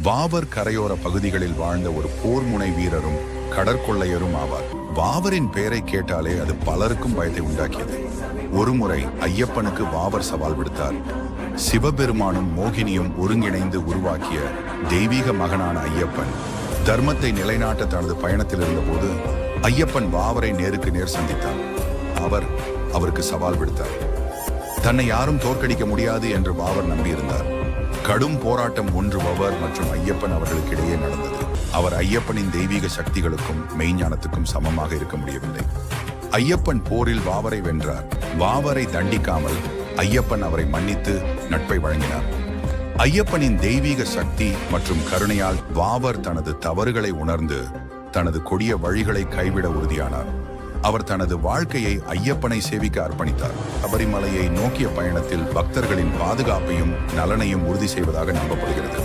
வாவர் கரையோர பகுதிகளில் வாழ்ந்த ஒரு போர் முனை வீரரும் கடற்கொள்ளையரும் ஆவார். வாவரின் பெயரை கேட்டாலே அது பலருக்கும் பயத்தை உண்டாக்கியது. ஒருமுறை ஐயப்பனுக்கு வாவர் சவால் விடுத்தார். சிவபெருமானும் மோகினியும் ஒருங்கிணைந்து உருவாக்கிய தெய்வீக மகனான ஐயப்பன் தர்மத்தை நிலைநாட்ட தனது பயணத்தில் இருந்தபோது ஐயப்பன் வாவரை நேருக்கு நேர் சந்தித்தார். அவருக்கு சவால் விடுத்தார். தன்னை யாரும் தோற்கடிக்க முடியாது என்று வாவர் நம்பியிருந்தார். கடும் போராட்டம் ஒன்று வாவர் மற்றும் ஐயப்பன் அவர்களுக்கிடையே நடந்தது. அவர் ஐயப்பனின் தெய்வீக சக்திகளுக்கும் மெய்ஞானத்துக்கும் சமமாக இருக்க முடியவில்லை. ஐயப்பன் போரில் வாவரை வென்றார். வாவரை தண்டிக்காமல் ஐயப்பன் அவரை மன்னித்து நட்பை வழங்கினார். ஐயப்பனின் தெய்வீக சக்தி மற்றும் கருணையால் வாவர் தனது தவறுகளை உணர்ந்து தனது கொடிய வழிகளை கைவிட உறுதியானார். அவர் தனது வாழ்க்கையை ஐயப்பனை சேவிக்க அர்ப்பணித்தார். சபரிமலையை நோக்கிய பயணத்தில் பக்தர்களின் பாதுகாப்பையும் நலனையும் உறுதி செய்வதாக நம்பப்படுகிறது.